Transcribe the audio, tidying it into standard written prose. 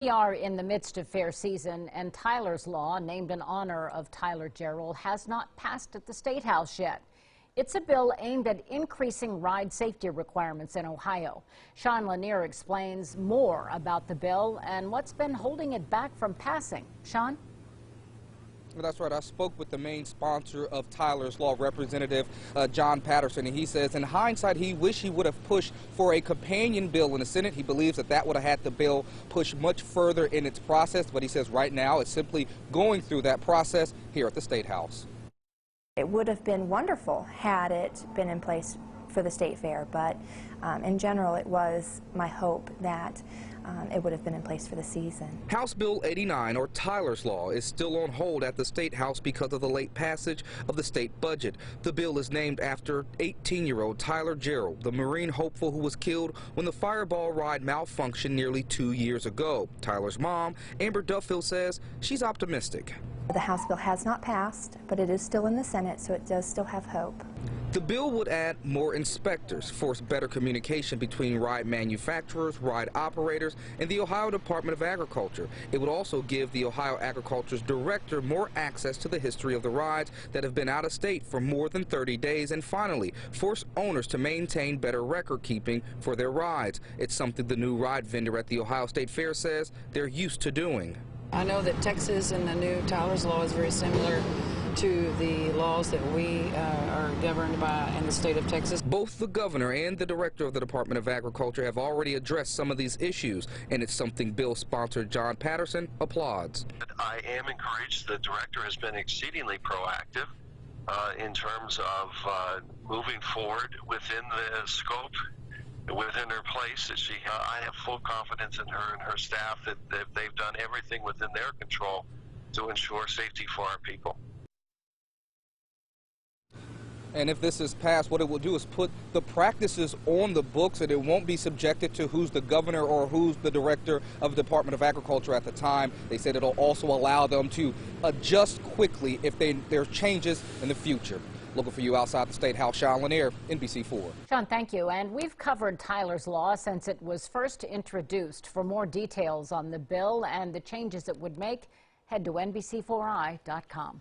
We are in the midst of fair season, and Tyler's Law, named in honor of Tyler Gerald, has not passed at the Statehouse yet. It's a bill aimed at increasing ride safety requirements in Ohio. Sean Lanier explains more about the bill and what's been holding it back from passing. Sean? Well, that's right. I spoke with the main sponsor of Tyler's Law, Representative John Patterson, and he says in hindsight he wished he would have pushed for a companion bill in the Senate. He believes that would have had the bill push much further in its process, but he says right now it's simply going through that process here at the Statehouse. It would have been wonderful had it been in place for the state fair, but in general it was my hope that it would have been in place for the season. House Bill 89, or Tyler's Law, is still on hold at the State House because of the late passage of the state budget. The bill is named after 18-year-old Tyler Gerald, the Marine hopeful who was killed when the Fireball ride malfunctioned nearly 2 years ago. Tyler's mom, Amber Duffield, says she's optimistic. The House bill has not passed, but it is still in the Senate, so it does still have hope. The bill would add more inspectors, force better communication between ride manufacturers, ride operators, and the Ohio Department of Agriculture. It would also give the Ohio Agriculture's director more access to the history of the rides that have been out of state for more than 30 days, and finally, force owners to maintain better record keeping for their rides. It's something the new ride vendor at the Ohio State Fair says they're used to doing. I know that Texas and the new Tyler's Law is very similar to the laws that we are governed by in the state of Texas. Both the governor and the director of the Department of Agriculture have already addressed some of these issues, and it's something bill sponsor John Patterson applauds. I am encouraged. The director has been exceedingly proactive in terms of moving forward within the scope, within her place. I have full confidence in her and her staff that they've done everything within their control to ensure safety for our people. And if this is passed, what it will do is put the practices on the books, and it won't be subjected to who's the governor or who's the director of the Department of Agriculture at the time. They said it'll also allow them to adjust quickly if there's changes in the future. Looking for you outside the State House, Sean Lanier, NBC4. Sean, thank you. And we've covered Tyler's Law since it was first introduced. For more details on the bill and the changes it would make, head to NBC4i.com.